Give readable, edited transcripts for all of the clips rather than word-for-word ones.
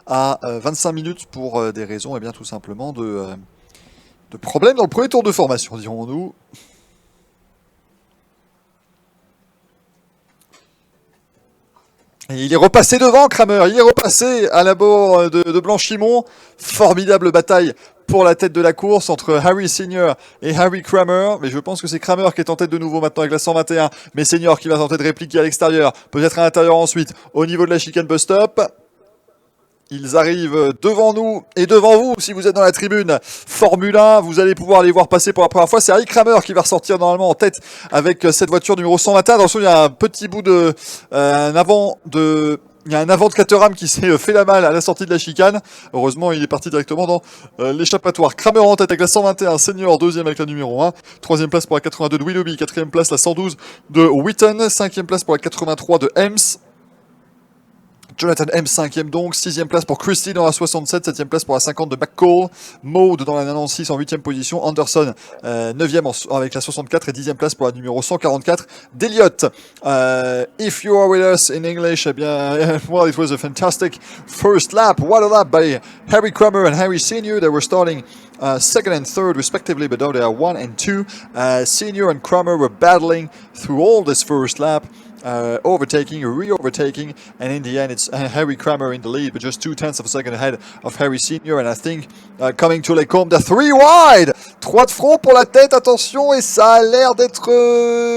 à 25 minutes pour des raisons, bien tout simplement de problèmes dans le premier tour de formation, dirons-nous. Et il est repassé devant, Kramer, il est repassé à l'abord de Blanchimont. Formidable bataille pour la tête de la course entre Harry Senior et Harry Kramer. Mais je pense que c'est Kramer qui est en tête de nouveau maintenant avec la 121. Mais Senior qui va tenter de répliquer à l'extérieur, peut-être à l'intérieur ensuite, au niveau de la chicane bus stop. Ils arrivent devant nous et devant vous, si vous êtes dans la tribune Formule 1, vous allez pouvoir les voir passer pour la première fois. C'est Harry Kramer qui va ressortir normalement en tête avec cette voiture numéro 121. Attention, il y a un petit bout de... il y a un avant de Caterham qui s'est fait la malle à la sortie de la chicane. Heureusement, il est parti directement dans l'échappatoire. Kramer en tête avec la 121, Senior deuxième avec la numéro 1. Troisième place pour la 82 de Willoughby. Quatrième place la 112 de Wheaton. Cinquième place pour la 83 de Hems. Jonathan M, 5ème donc, 6ème place pour Christie dans la 67, 7ème place pour la 50 de McCall, Maude dans la 96 en 8ème position, Anderson 9ème avec la 64 et 10ème place pour la numéro 144 d'Eliott. If you are with us in English, eh bien, well, it was a fantastic first lap. What a lap by Harry Kramer and Harry Senior. They were starting second and third respectively, but now they are 1 and 2. Senior and Kramer were battling through all this first lap. Overtaking, re-overtaking, and in the end it's Harry Kramer in the lead, but just 0.2 of a second ahead of Harry Senior, and I think coming to Lecombe, they're 3 wide! 3 de front pour la tête, attention, et ça a l'air d'être...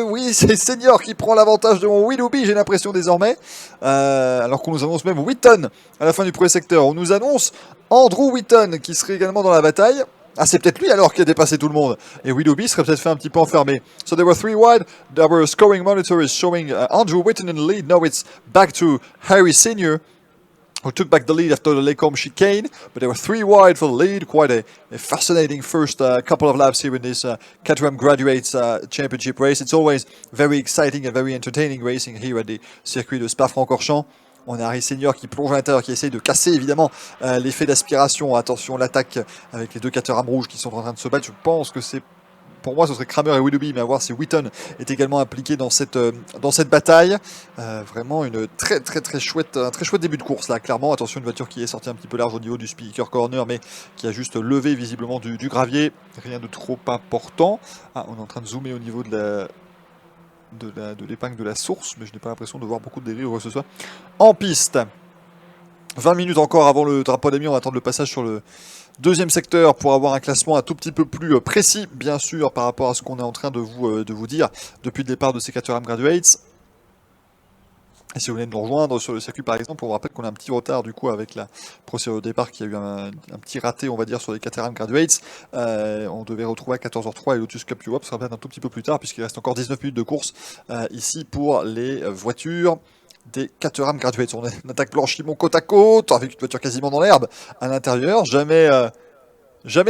oui, c'est Senior qui prend l'avantage de mon Willoughby, j'ai l'impression désormais, alors qu'on nous annonce même Wheaton à la fin du premier secteur. On nous annonce Andrew Wheaton qui serait également dans la bataille. Ah, c'est peut-être lui alors qui a dépassé tout le monde. Et Willoughby serait peut-être fait un petit peu enfermer. So they were 3 wide. Our scoring monitor is showing Andrew Wheaton in the lead. Now it's back to Harry Senior, who took back the lead after the Lecombe chicane. But they were 3 wide for the lead. Quite a fascinating first couple of laps here in this Caterham Graduates Championship race. It's always very exciting and very entertaining racing here at the circuit de Spa-Francorchamps. On a Harry Senior qui plonge à l'intérieur, qui essaye de casser évidemment l'effet d'aspiration. Attention, l'attaque avec les deux Caterham rouges qui sont en train de se battre. Je pense que c'est... Pour moi, ce serait Kramer et Willoughby, mais à voir si Wheaton est également impliqué dans cette bataille. Vraiment une très chouette, un très chouette début de course là, clairement. Attention, une voiture qui est sortie un petit peu large au niveau du speaker corner, mais qui a juste levé visiblement du gravier. Rien de trop important. Ah, on est en train de zoomer au niveau de l'épingle de la source, mais je n'ai pas l'impression de voir beaucoup de dérives ou quoi que ce soit. En piste, 20 minutes encore avant le drapeau d'ami, on va attendre le passage sur le deuxième secteur pour avoir un classement un tout petit peu plus précis, bien sûr, par rapport à ce qu'on est en train de vous dire depuis le départ de ces Caterham Graduates. Et si vous venez de nous rejoindre sur le circuit par exemple, on vous rappelle qu'on a un petit retard du coup avec la procédure au départ qui a eu un petit raté on va dire sur les Caterham Graduates. On devait retrouver à 14h03 et Lotus Cup Europe sera peut-être un tout petit peu plus tard puisqu'il reste encore 19 minutes de course ici pour les voitures des Caterham Graduates. On attaque Blanchimont côte à côte avec une voiture quasiment dans l'herbe à l'intérieur. Jamais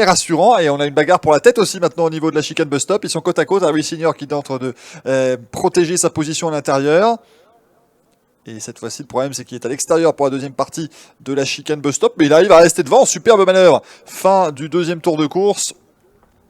rassurant, et on a une bagarre pour la tête aussi maintenant au niveau de la chicane bus stop. Ils sont côte à côte, Harry Senior qui est en train de protéger sa position à l'intérieur. Et cette fois-ci, le problème, c'est qu'il est à l'extérieur pour la deuxième partie de la chicane bus stop, mais il arrive à rester devant. Superbe manœuvre. Fin du deuxième tour de course.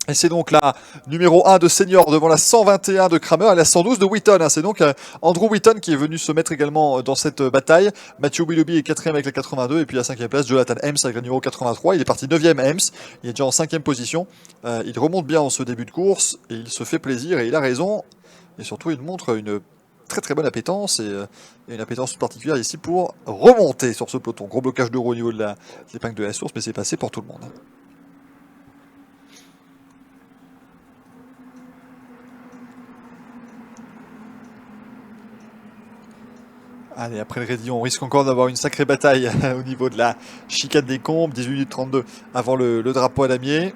Et c'est donc la numéro 1 de Senior devant la 121 de Kramer et la 112 de Wheaton. C'est donc Andrew Wheaton qui est venu se mettre également dans cette bataille. Matthew Willoughby est 4ème avec la 82 et puis à 5ème place Jonathan Hems avec la numéro 83. Il est parti 9ème Hems, il est déjà en 5ème position. Il remonte bien en ce début de course et il se fait plaisir et il a raison. Et surtout il montre une très bonne appétence et une appétence particulière ici pour remonter sur ce peloton. Gros blocage de roue au niveau de l'épingle de la source, mais c'est passé pour tout le monde. Allez, après le Rédillon, on risque encore d'avoir une sacrée bataille au niveau de la chicane des Combes. 18 minutes 32 avant le drapeau à damier.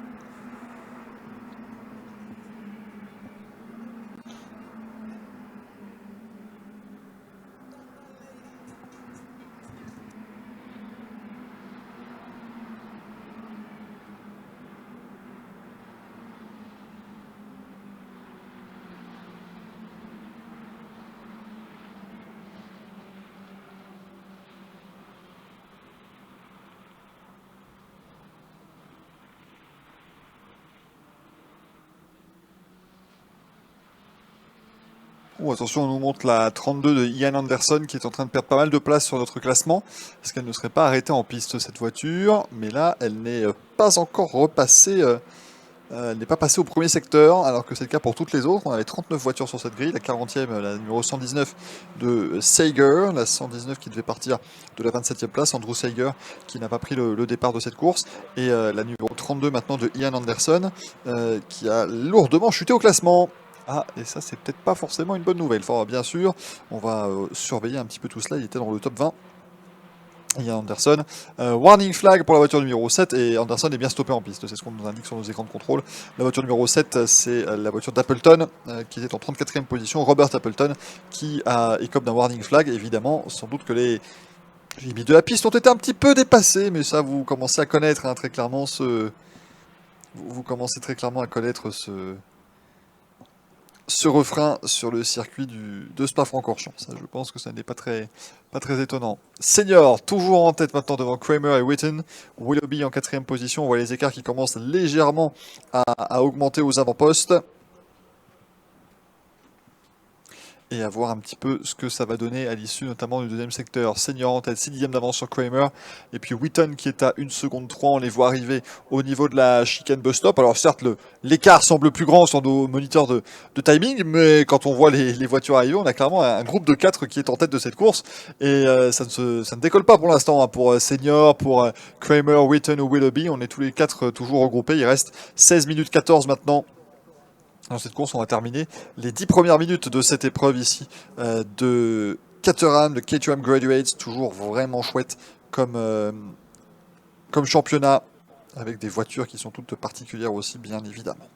Oh, attention, on nous montre la 32 de Ian Anderson qui est en train de perdre pas mal de place sur notre classement parce qu'elle ne serait pas arrêtée en piste cette voiture, mais là elle n'est pas encore repassée, elle n'est pas passée au premier secteur alors que c'est le cas pour toutes les autres. On avait 39 voitures sur cette grille, la 40e, la numéro 119 de Sager, la 119 qui devait partir de la 27e place, Andrew Sager qui n'a pas pris le départ de cette course, et la numéro 32 maintenant de Ian Anderson qui a lourdement chuté au classement. Ah, et ça, c'est peut-être pas forcément une bonne nouvelle. Enfin, bien sûr, on va surveiller un petit peu tout cela. Il était dans le top 20. Il y a Anderson. Warning flag pour la voiture numéro 7. Et Anderson est bien stoppé en piste. C'est ce qu'on nous indique sur nos écrans de contrôle. La voiture numéro 7, c'est la voiture d'Appleton, qui était en 34e position. Robert Appleton, qui écope d'un warning flag. Évidemment, sans doute que les limites de la piste ont été un petit peu dépassées. Mais ça, vous commencez à connaître très clairement Vous commencez très clairement à connaître ce refrain sur le circuit de Spa-Francorchamps. Ça, je pense que ça n'est pas très étonnant. Senior, toujours en tête maintenant devant Kramer et Witten. Willoughby en 4e position. On voit les écarts qui commencent légèrement à augmenter aux avant-postes. Et à voir un petit peu ce que ça va donner à l'issue notamment du deuxième secteur. Senior en tête, 6 dixièmes d'avance sur Kramer. Et puis Witten qui est à 1 seconde 3. On les voit arriver au niveau de la chicane bus stop. Alors certes, l'écart semble plus grand sur nos moniteurs de timing, mais quand on voit les voitures arriver, on a clairement un groupe de 4 qui est en tête de cette course. Et ça ne décolle pas pour l'instant. Pour Senior, pour Kramer, Witten ou Willoughby, on est tous les 4 toujours regroupés. Il reste 16 minutes 14 maintenant. Dans cette course, on va terminer les 10 premières minutes de cette épreuve ici de Caterham, de Caterham Graduates, toujours vraiment chouette comme championnat, avec des voitures qui sont toutes particulières aussi, bien évidemment.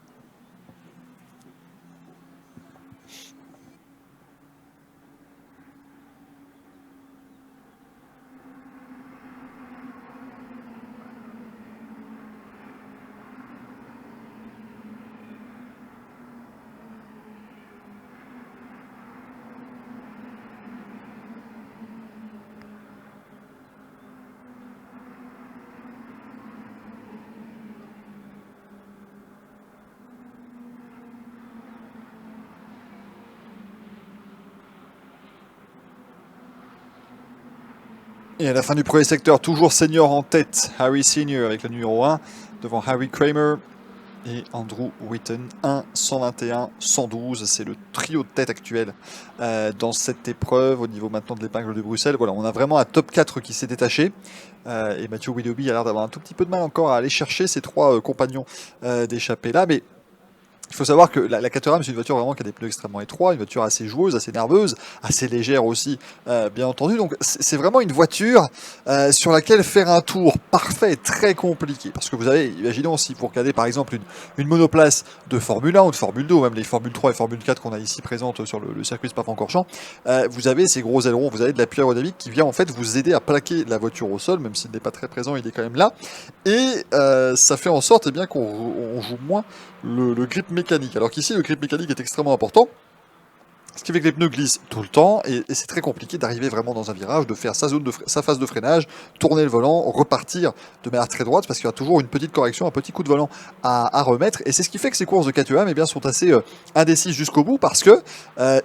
Et à la fin du premier secteur, toujours Senior en tête, Harry Senior avec le numéro 1, devant Harry Kramer et Andrew Witten. 1, 121, 112, c'est le trio de tête actuel dans cette épreuve. Au niveau maintenant de l'épingle de Bruxelles, voilà, on a vraiment un top 4 qui s'est détaché. Et Matthew Willoughby a l'air d'avoir un tout petit peu de mal encore à aller chercher ses 3 compagnons d'échappée là, mais il faut savoir que la Caterham, c'est une voiture vraiment qui a des pneus extrêmement étroits, une voiture assez joueuse, assez nerveuse, assez légère aussi, bien entendu. Donc c'est vraiment une voiture sur laquelle faire un tour parfait est très compliqué. Parce que vous avez, imaginons si vous regardez par exemple une monoplace de Formule 1 ou de Formule 2, ou même les Formule 3 et Formule 4 qu'on a ici présentes sur le circuit Spa-Francorchamps, vous avez ces gros ailerons, vous avez de l'appui aérodynamique qui vient en fait vous aider à plaquer la voiture au sol, même s'il n'est pas très présent, il est quand même là. Et ça fait en sorte bien qu'on joue moins le grip mécanique. Alors qu'ici, le grip mécanique est extrêmement important. Ce qui fait que les pneus glissent tout le temps et c'est très compliqué d'arriver vraiment dans un virage, de faire sa phase de freinage, tourner le volant, repartir de manière très droite parce qu'il y a toujours une petite correction, un petit coup de volant à remettre. Et c'est ce qui fait que ces courses de KTM eh bien, sont assez indécises jusqu'au bout parce que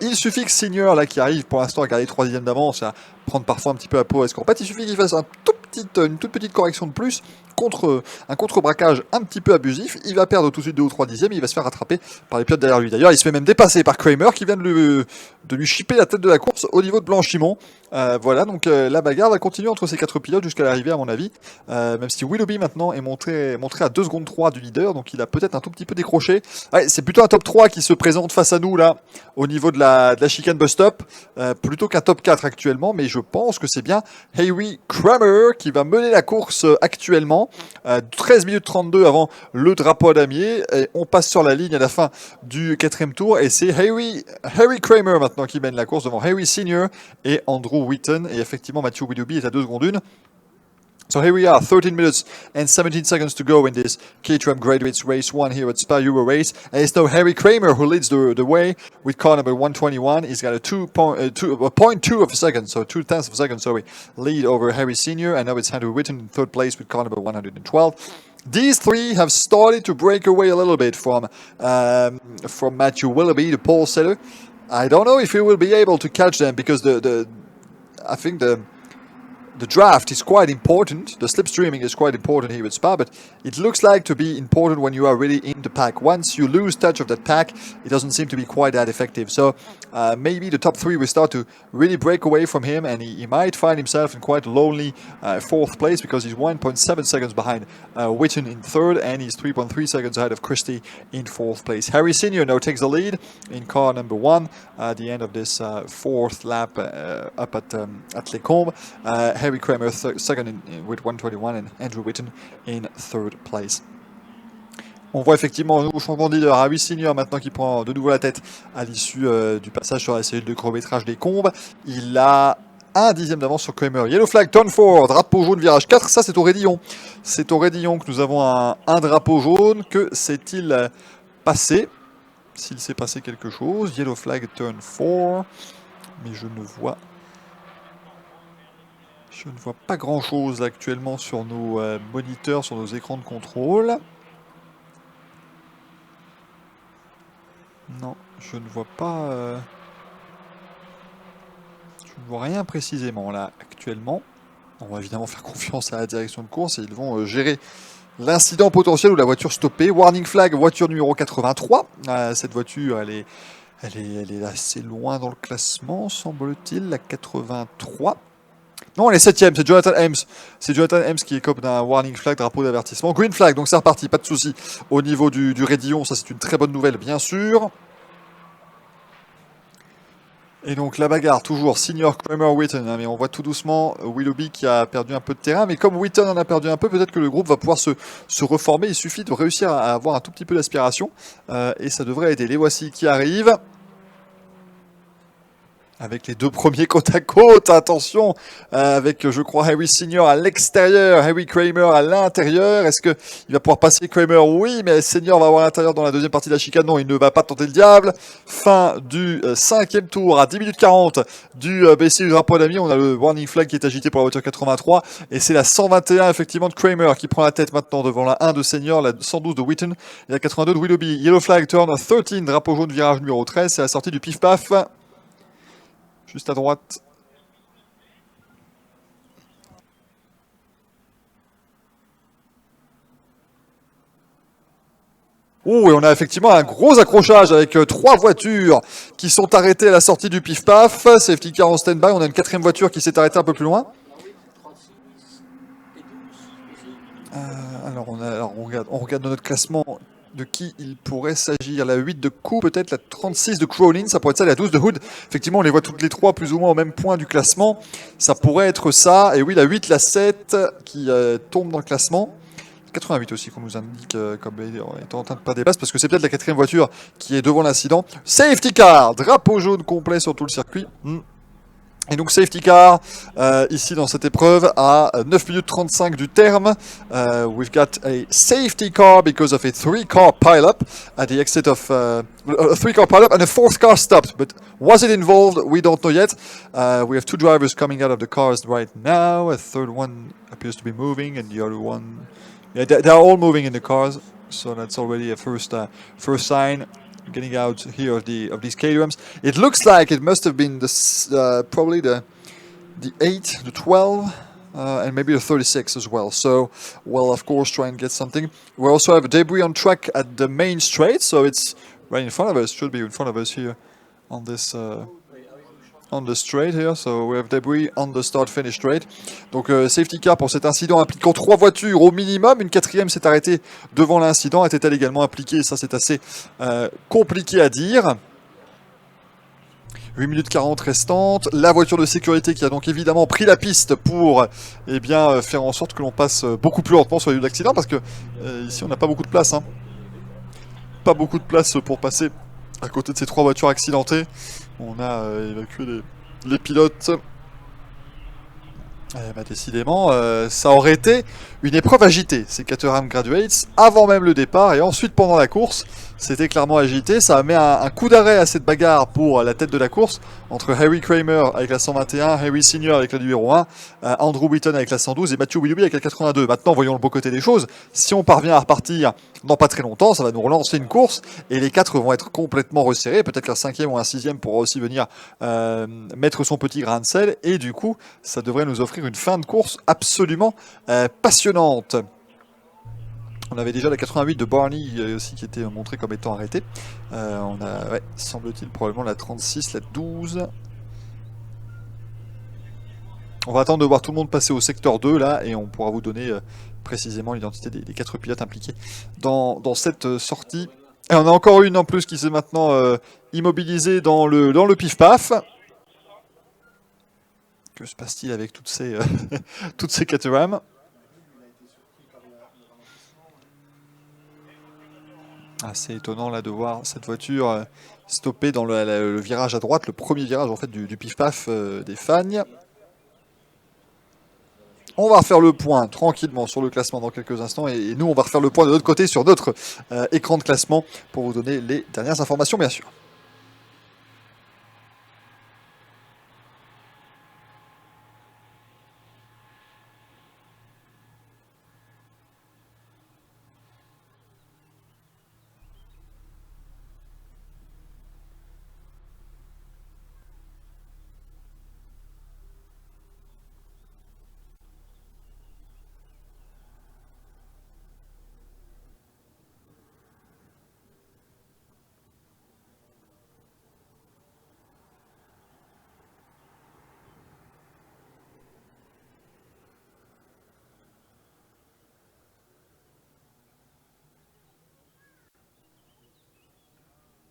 il suffit que Senior, là, qui arrive pour l'instant à garder 3 dixièmes d'avance, à prendre parfois un petit peu à peau escorpette, il suffit qu'il fasse une toute petite correction de plus contre un contre-braquage un petit peu abusif, il va perdre tout de suite 2 ou 3 dixièmes, il va se faire rattraper par les pilotes derrière lui. D'ailleurs, il se fait même dépasser par Kramer qui vient de lui chipper la tête de la course au niveau de Blanchimont. Voilà, donc la bagarre va continuer entre ces 4 pilotes jusqu'à l'arrivée à mon avis, même si Willoughby maintenant est montré à 2 secondes 3 du leader, donc il a peut-être un tout petit peu décroché. Ouais, c'est plutôt un top 3 qui se présente face à nous là, au niveau de la chicane bus stop, plutôt qu'un top 4 actuellement, mais je pense que c'est bien Harry Kramer qui va mener la course actuellement. 13 minutes 32 avant le drapeau à damier, et on passe sur la ligne à la fin du 4e tour, et c'est Harry Kramer maintenant qui mène la course devant Harry Senior et Andrew Witten, et effectivement Matthew Willoughby est à 2 secondes 1. So here we are, 13 minutes and 17 seconds to go in this Caterham Graduates Race 1 here at Spa Euro Race. And it's now Harry Kramer who leads the way with car number 121. He's got a 0.2 of a second, so 0.2 of a second, sorry, lead over Harry Senior. And now it's Andrew Witten in 3rd place with car number 112. These 3 have started to break away a little bit from Matthew Willoughby, the pole setter. I don't know if he will be able to catch them because I think the draft is quite important. The slipstreaming is quite important here with Spa, but it looks like to be important when you are really in the pack. Once you lose touch of that pack, it doesn't seem to be quite that effective. So maybe the top 3 will start to really break away from him, and he might find himself in quite a lonely 4th place because he's 1.7 seconds behind Witten in 3rd, and he's 3.3 seconds ahead of Christie in 4th place. Harry Senior now takes the lead in car number 1 at the end of this 4th lap up at Les Combes. Harry Kramer second with 121 and Andrew Witten in 3rd place. On voit effectivement un nouveau changement de leader. Harry Senior maintenant qui prend de nouveau la tête à l'issue du passage sur la cellule de kilométrage des Combes. Il a un dixième d'avance sur Kramer. Yellow flag, turn 4, drapeau jaune, virage 4. Ça, c'est au Raidillon. C'est au Raidillon que nous avons un drapeau jaune. Que s'est-il passé? S'il s'est passé quelque chose. Yellow flag, turn 4. Mais je ne vois pas grand-chose actuellement sur nos moniteurs, sur nos écrans de contrôle. Non, je ne vois pas... Je ne vois rien précisément là, actuellement. On va évidemment faire confiance à la direction de course et ils vont gérer l'incident potentiel ou la voiture stoppée. Warning flag, voiture numéro 83. Cette voiture, elle est assez loin dans le classement, semble-t-il, la 83. Non, elle est 7ème, c'est Jonathan Ames. C'est Jonathan Ames qui écope d'un warning flag, drapeau d'avertissement. Green flag, donc c'est reparti, pas de souci. Au niveau du Raidillon, ça c'est une très bonne nouvelle, bien sûr. Et donc la bagarre, toujours Senior, Kramer, Witten. Mais on voit tout doucement Willoughby qui a perdu un peu de terrain. Mais comme Witten en a perdu un peu, peut-être que le groupe va pouvoir se reformer. Il suffit de réussir à avoir un tout petit peu d'aspiration. Et ça devrait aider. Les voici qui arrivent. Avec les 2 premiers côte à côte, attention, avec je crois Harry Senior à l'extérieur, Harry Kramer à l'intérieur. Est-ce qu'il va pouvoir passer Kramer? Oui, mais Senior va avoir l'intérieur dans la deuxième partie de la chicane. Non, il ne va pas tenter le diable. Fin du 5e tour à 10 minutes 40 du BC du drapeau d'ami. On a le warning flag qui est agité pour la voiture 83 et c'est la 121 effectivement de Kramer qui prend la tête maintenant devant la 1 de Senior, la 112 de Witten et la 82 de Willoughby. Yellow flag, turn 13, drapeau jaune, virage numéro 13, c'est la sortie du pif-paf. Juste à droite. Oh, et on a effectivement un gros accrochage avec 3 voitures qui sont arrêtées à la sortie du pif-paf. Safety car en stand-by. On a une 4e voiture qui s'est arrêtée un peu plus loin. Alors, on regarde dans notre classement de qui il pourrait s'agir. La 8 de Coup, peut-être la 36 de Cronin, ça pourrait être ça, la 12 de Hood. Effectivement, on les voit toutes les 3 plus ou moins au même point du classement. Ça pourrait être ça. Et oui, la 8, la 7 qui tombe dans le classement. 88 aussi qu'on nous indique comme étant en train de pas dépasser parce que c'est peut-être la 4e voiture qui est devant l'incident. Safety car, drapeau jaune complet sur tout le circuit. Et donc safety car ici dans cette épreuve à 9 minutes 35 du terme. We've got a safety car because of a 3-car pile-up at the exit of a 3-car pile-up and a 4th car stopped. But was it involved? We don't know yet. We have 2 drivers coming out of the cars right now. A 3rd one appears to be moving and the other one... Yeah, they're all moving in the cars. So that's already a first sign. Getting out here of these Caterhams. It looks like it must have been probably the 8, the 12, and maybe the 36 as well. So we'll of course try and get something. We also have debris on track at the main straight, so it's right in front of us. Should be in front of us here on this on the straight here. So we have debris on the start-finish straight. Donc safety car pour cet incident impliquant 3 voitures au minimum. Une 4e s'est arrêtée devant l'incident. Était-elle également impliquée? Ça c'est assez compliqué à dire. 8 minutes 40 restantes. La voiture de sécurité qui a donc évidemment pris la piste pour faire en sorte que l'on passe beaucoup plus lentement sur les lieux d'accident parce que ici on n'a pas beaucoup de place. Pas beaucoup de place pour passer à côté de ces 3 voitures accidentées. On a évacué les pilotes. Décidément, ça aurait été une épreuve agitée, ces Caterham Graduates, avant même le départ et ensuite pendant la course. C'était clairement agité. Ça met un coup d'arrêt à cette bagarre pour la tête de la course entre Harry Kramer avec la 121, Harry Senior avec la numéro 1, Andrew Wheaton avec la 112 et Matthew Willoughby avec la 82. Maintenant, voyons le beau côté des choses. Si on parvient à repartir dans pas très longtemps, ça va nous relancer une course et les 4 vont être complètement resserrés. Peut-être qu'un 5e ou un 6e pourra aussi venir mettre son petit grain de sel et du coup, ça devrait nous offrir une fin de course absolument passionnante. On avait déjà la 88 de Barney aussi qui était montrée comme étant arrêtée. On a, ouais, semble-t-il, probablement la 36, la 12. On va attendre de voir tout le monde passer au secteur 2 là et on pourra vous donner précisément l'identité des 4 pilotes impliqués dans cette sortie. Et on a encore une en plus qui s'est maintenant immobilisée dans le pif-paf. Que se passe-t-il avec toutes ces, toutes ces Caterham? Assez étonnant là de voir cette voiture stopper dans le virage à droite, le premier virage en fait du pif-paf des Fagnes. On va refaire le point tranquillement sur le classement dans quelques instants et nous on va refaire le point de l'autre côté sur notre écran de classement pour vous donner les dernières informations bien sûr.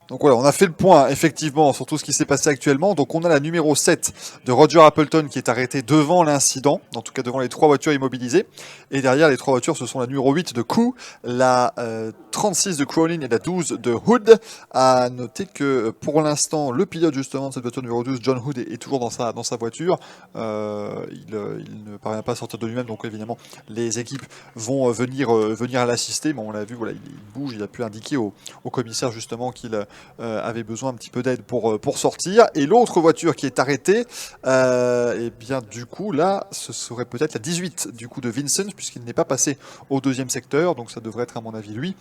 Donc voilà, on a fait le point effectivement sur tout ce qui s'est passé actuellement. Donc on a la numéro 7 de Roger Appleton qui est arrêtée devant l'incident, en tout cas devant les 3 voitures immobilisées. Et derrière les 3 voitures, ce sont la numéro 8 de Koo, la 36 de Cronin et la 12 de Hood. À noter que pour l'instant, le pilote justement de cette voiture numéro 12, John Hood, est toujours dans sa voiture. Il ne parvient pas à sortir de lui-même, donc évidemment les équipes vont venir l'assister. Bon, on l'a vu, voilà, il bouge, il a pu indiquer au commissaire justement qu'il avait besoin un petit peu d'aide pour sortir. Et l'autre voiture qui est arrêtée, et bien du coup là, ce serait peut-être la 18 du coup de Vincent, puisqu'il n'est pas passé au deuxième secteur, donc ça devrait être à mon avis lui,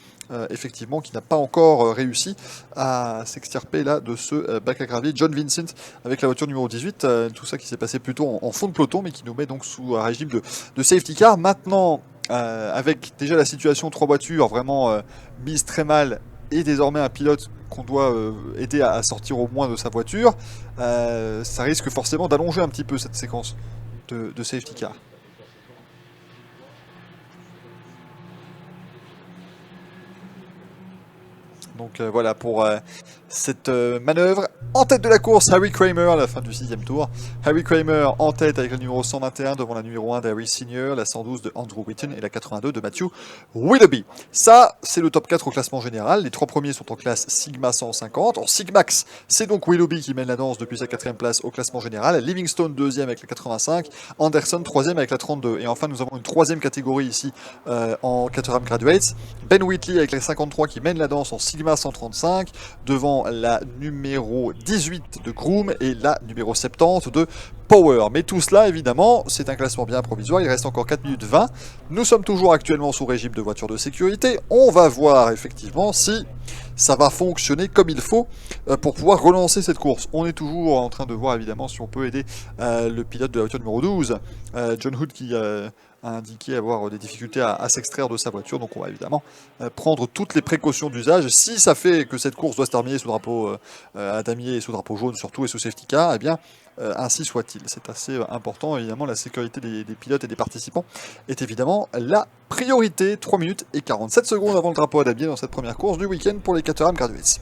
effectivement, qui n'a pas encore réussi à s'extirper là de ce bac à gravier. John Vincent avec la voiture numéro 18, tout ça qui s'est passé plutôt en fond de peloton, mais qui nous met donc sous un régime de safety car. Maintenant, avec déjà la situation 3 voitures vraiment mise très mal et désormais un pilote qu'on doit aider à sortir au moins de sa voiture, ça risque forcément d'allonger un petit peu cette séquence de safety car. Donc voilà pour cette manœuvre. En tête de la course, Harry Kramer à la fin du 6e tour. Harry Kramer en tête avec le numéro 121 devant la numéro 1 d'Harry Senior, la 112 de Andrew Wheaton et la 82 de Matthew Willoughby. Ça, c'est le top 4 au classement général. Les 3 premiers sont en classe Sigma 150. En Sigmax, c'est donc Willoughby qui mène la danse depuis sa 4e place au classement général. Livingstone 2e avec la 85. Anderson 3e avec la 32. Et enfin, nous avons une 3e catégorie ici en Caterham Graduates. Ben Whitley avec la 53 qui mène la danse en Sigma 135 devant la numéro 18 de Groom et la numéro 70 de Power. Mais tout cela, évidemment, c'est un classement bien provisoire. Il reste encore 4 minutes 20. Nous sommes toujours actuellement sous régime de voiture de sécurité. On va voir effectivement si ça va fonctionner comme il faut pour pouvoir relancer cette course. On est toujours en train de voir évidemment si on peut aider le pilote de la voiture numéro 12, John Hood, qui a indiqué avoir des difficultés à s'extraire de sa voiture. Donc on va évidemment prendre toutes les précautions d'usage. Si ça fait que cette course doit se terminer sous drapeau à damier et sous drapeau jaune surtout et sous safety car, eh bien ainsi soit-il. C'est assez important. Évidemment, la sécurité des pilotes et des participants est évidemment la priorité. 3 minutes et 47 secondes avant le drapeau à damier dans cette première course du week-end pour les Caterham Graduates.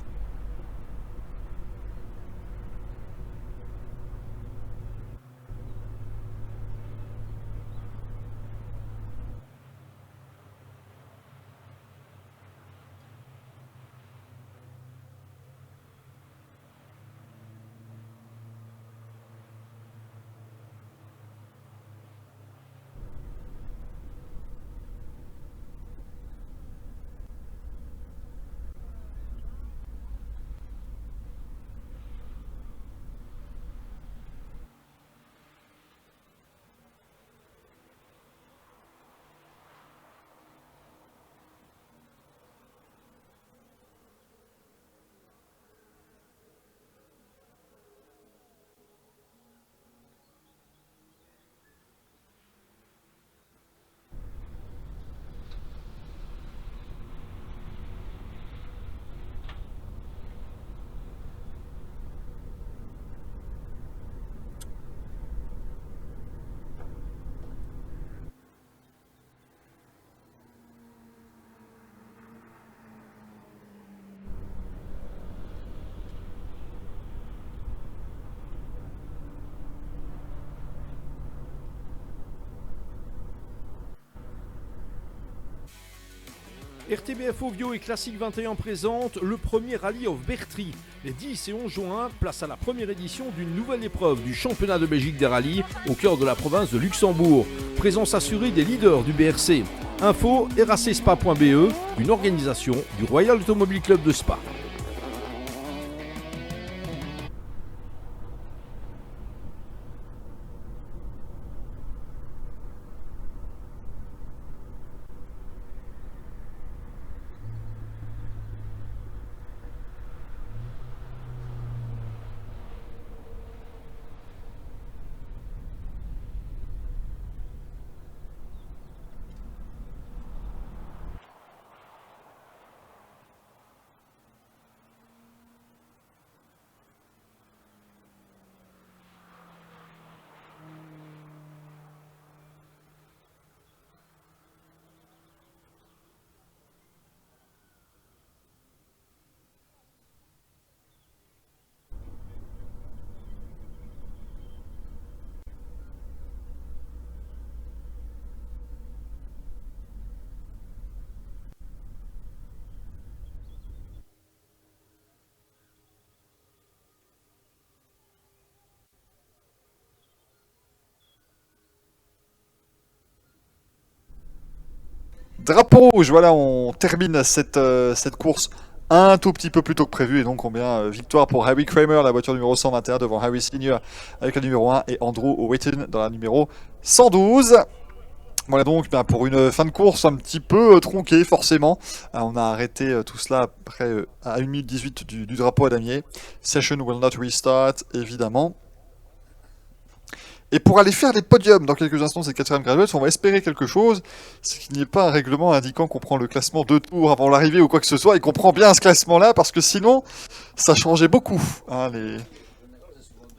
RTBF Ovio et Classique 21 présente le premier Rallye of Bertry. Les 10 et 11 juin, place à la première édition d'une nouvelle épreuve du championnat de Belgique des rallyes au cœur de la province de Luxembourg. Présence assurée des leaders du BRC. Info racspa.be, une organisation du Royal Automobile Club de Spa. Drapeau rouge, voilà, on termine cette course un tout petit peu plus tôt que prévu. Et donc, victoire pour Harry Kramer, la voiture numéro 121, devant Harry Senior avec la numéro 1 et Andrew Witten dans la numéro 112. Voilà donc pour une fin de course un petit peu tronquée forcément. On a arrêté tout cela après à 1 minute 18 du drapeau à damier. Session will not restart, évidemment. Et pour aller faire les podiums dans quelques instants, ces 4e graduates, on va espérer quelque chose, c'est qu'il n'y ait pas un règlement indiquant qu'on prend le classement 2 tours avant l'arrivée ou quoi que ce soit, et qu'on prend bien ce classement-là, parce que sinon, ça changeait beaucoup. Hein,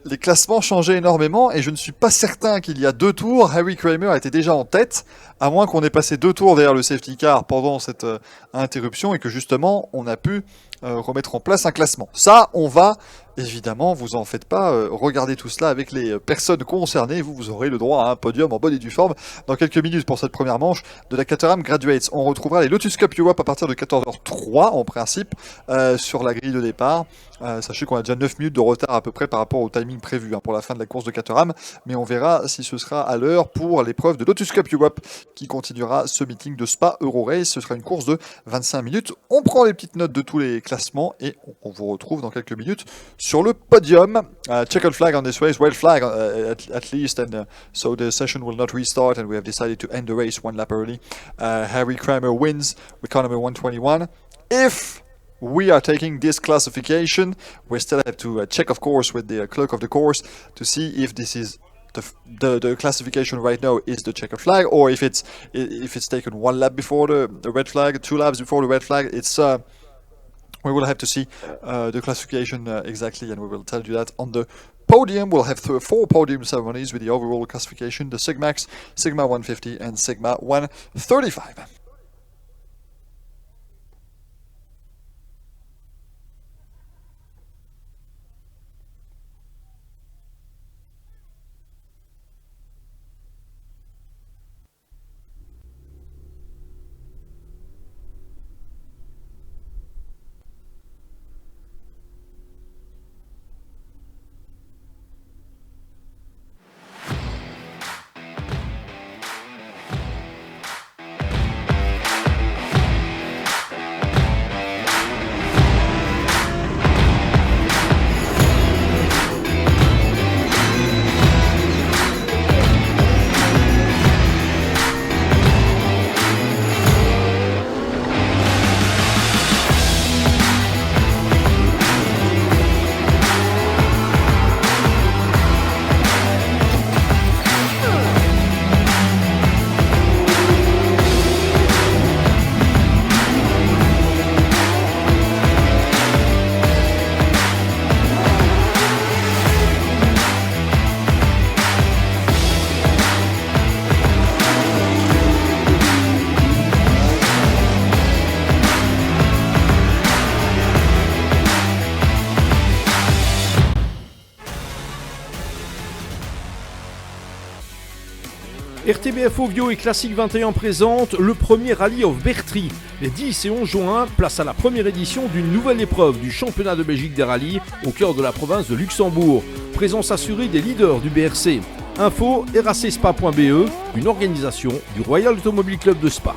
les classements changeaient énormément, et je ne suis pas certain qu'il y a 2 tours, Harry Kramer était déjà en tête, à moins qu'on ait passé 2 tours derrière le safety car pendant cette interruption, et que justement, on a pu remettre en place un classement. Ça, on va... Évidemment, vous en faites pas, regardez tout cela avec les personnes concernées, vous aurez le droit à un podium en bonne et due forme dans quelques minutes pour cette première manche de la Caterham Graduates. On retrouvera les Lotus Cup Europe à partir de 14h03 en principe sur la grille de départ. Sachez qu'on a déjà 9 minutes de retard à peu près par rapport au timing prévu pour la fin de la course de Caterham, mais on verra si ce sera à l'heure pour l'épreuve de Lotus Cup Europe qui continuera ce meeting de Spa Eurorace. Ce sera une course de 25 minutes. On prend les petites notes de tous les classements et on vous retrouve dans quelques minutes sur le podium. Checkered flag on this race, red flag at least, and so the session will not restart, and we have decided to end the race 1 lap early. Harry Kramer wins with car number 121. If we are taking this classification, we still have to check, of course, with the clerk of the course to see if this is the classification right now is the checkered flag, or if it's taken 1 lap before the red flag, 2 laps before the red flag. It's we will have to see the classification exactly, and we will tell you that on the podium. We'll have 4 podium ceremonies with the overall classification, the Sigmax, Sigma 150 and Sigma 135. RTBF Ovio et Classique 21 présente le premier Rallye of Bertry. Les 10 et 11 juin, place à la première édition d'une nouvelle épreuve du championnat de Belgique des rallyes au cœur de la province de Luxembourg. Présence assurée des leaders du BRC. Info racspa.be, une organisation du Royal Automobile Club de Spa.